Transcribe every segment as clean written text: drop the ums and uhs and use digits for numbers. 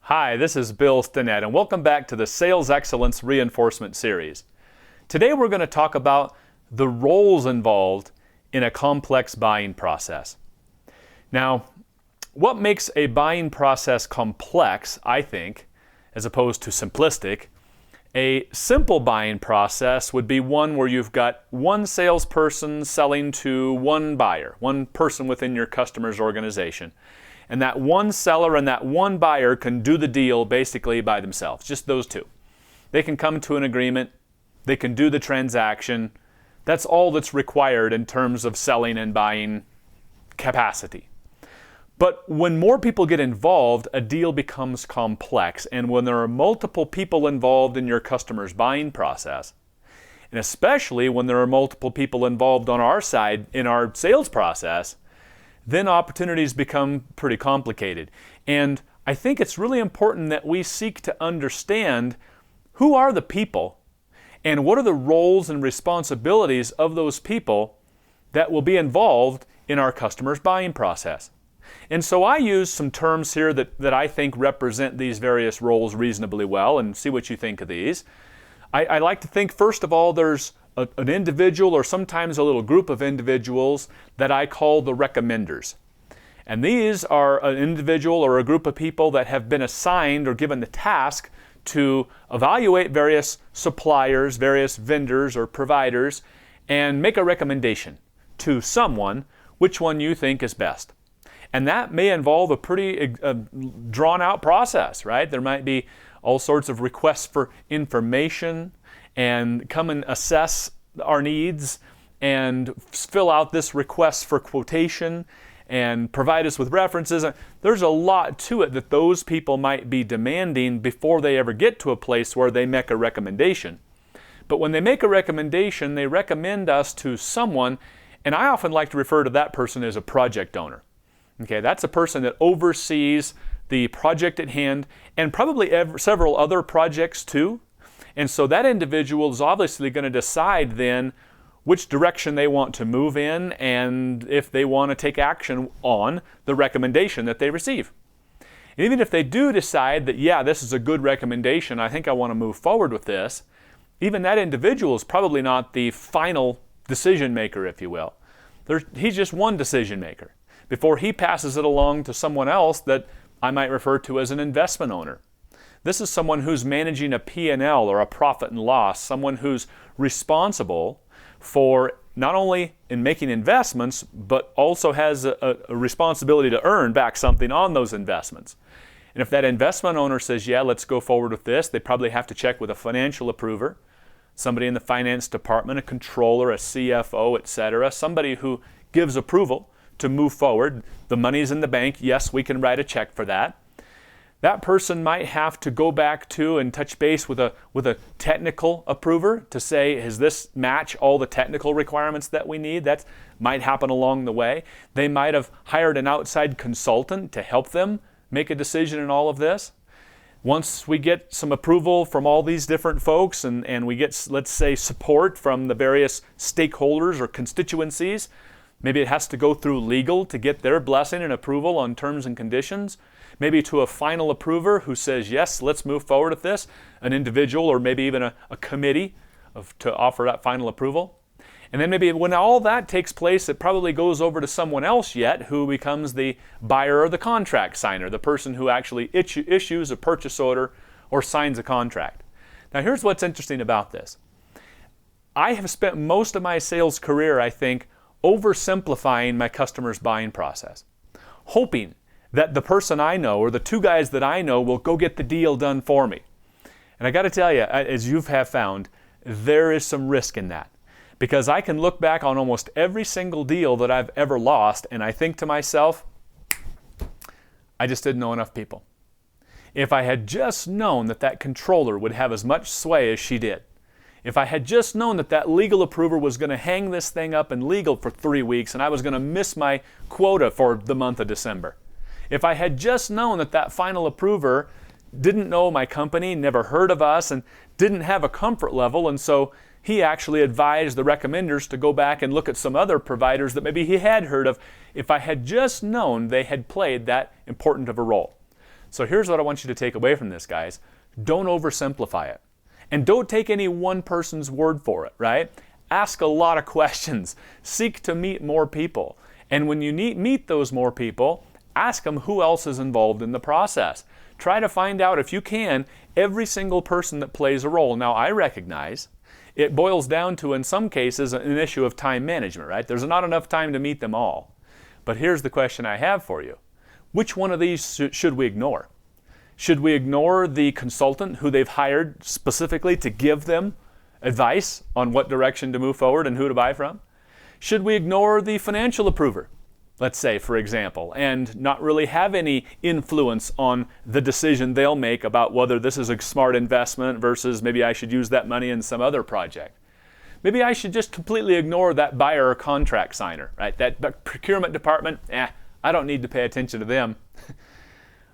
Hi, this is Bill Stinnett, and welcome back to the Sales Excellence Reinforcement Series. Today we're going to talk about the roles involved in a complex buying process. Now, what makes a buying process complex, I think, as opposed to simplistic, a simple buying process would be one where you've got one salesperson selling to one buyer, one person within your customer's organization. And that one seller and that one buyer can do the deal basically by themselves, just those two. They can come to an agreement, they can do the transaction. That's all that's required in terms of selling and buying capacity. But when more people get involved, a deal becomes complex. And when there are multiple people involved in your customer's buying process, and especially when there are multiple people involved on our side in our sales process, then opportunities become pretty complicated. And I think it's really important that we seek to understand who are the people and what are the roles and responsibilities of those people that will be involved in our customer's buying process. And so I use some terms here that I think represent these various roles reasonably well, and see what you think of these. I like to think, first of all, there's an individual or sometimes a little group of individuals that I call the recommenders. And these are an individual or a group of people that have been assigned or given the task to evaluate various suppliers, various vendors or providers, and make a recommendation to someone which one you think is best. And that may involve a pretty drawn out process, right? There might be all sorts of requests for information and come and assess our needs and fill out this request for quotation and provide us with references. There's a lot to it that those people might be demanding before they ever get to a place where they make a recommendation. But when they make a recommendation, they recommend us to someone, and I often like to refer to that person as a project owner. Okay, that's a person that oversees the project at hand and probably several other projects too. And so that individual is obviously going to decide then which direction they want to move in and if they want to take action on the recommendation that they receive. And even if they do decide that, yeah, this is a good recommendation, I think I want to move forward with this, even that individual is probably not the final decision maker, if you will. He's just one decision maker before he passes it along to someone else that I might refer to as an investment owner. This is someone who's managing a P&L or a profit and loss, someone who's responsible for not only in making investments, but also has a responsibility to earn back something on those investments. And if that investment owner says, yeah, let's go forward with this, they probably have to check with a financial approver, somebody in the finance department, a controller, a CFO, etc., somebody who gives approval to move forward. The money's in the bank. Yes, we can write a check for that. That person might have to go back to and touch base with a technical approver to say, does this match all the technical requirements that we need? That might happen along the way. They might have hired an outside consultant to help them make a decision in all of this. Once we get some approval from all these different folks and we get, let's say, support from the various stakeholders or constituencies, maybe it has to go through legal to get their blessing and approval on terms and conditions. Maybe to a final approver who says, yes, let's move forward with this, an individual or maybe even a committee to offer that final approval. And then maybe when all that takes place, it probably goes over to someone else yet who becomes the buyer or the contract signer, the person who actually issues a purchase order or signs a contract. Now here's what's interesting about this. I have spent most of my sales career, I think, oversimplifying my customer's buying process, hoping that the person I know or the two guys that I know will go get the deal done for me. And I got to tell you, as you have found, there is some risk in that. Because I can look back on almost every single deal that I've ever lost and I think to myself, I just didn't know enough people. If I had just known that that controller would have as much sway as she did, if I had just known that that legal approver was going to hang this thing up in legal for 3 weeks and I was going to miss my quota for the month of December, if I had just known that that final approver didn't know my company, never heard of us, and didn't have a comfort level, and so he actually advised the recommenders to go back and look at some other providers that maybe he had heard of, if I had just known they had played that important of a role. So here's what I want you to take away from this, guys. Don't oversimplify it. And don't take any one person's word for it, right? Ask a lot of questions. Seek to meet more people. And when you meet those more people, ask them who else is involved in the process. Try to find out, if you can, every single person that plays a role. Now, I recognize it boils down to, in some cases, an issue of time management, right? There's not enough time to meet them all. But here's the question I have for you. Which one of these should we ignore? Should we ignore the consultant who they've hired specifically to give them advice on what direction to move forward and who to buy from? Should we ignore the financial approver, let's say, for example, and not really have any influence on the decision they'll make about whether this is a smart investment versus maybe I should use that money in some other project? Maybe I should just completely ignore that buyer or contract signer, right? That procurement department, I don't need to pay attention to them.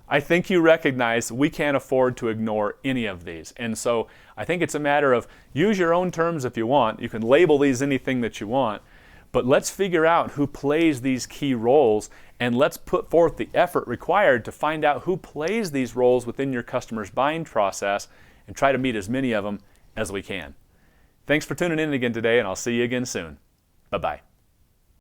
I think you recognize we can't afford to ignore any of these. And so I think it's a matter of use your own terms if you want. You can label these anything that you want. But let's figure out who plays these key roles, and let's put forth the effort required to find out who plays these roles within your customer's buying process and try to meet as many of them as we can. Thanks for tuning in again today, and I'll see you again soon. Bye-bye.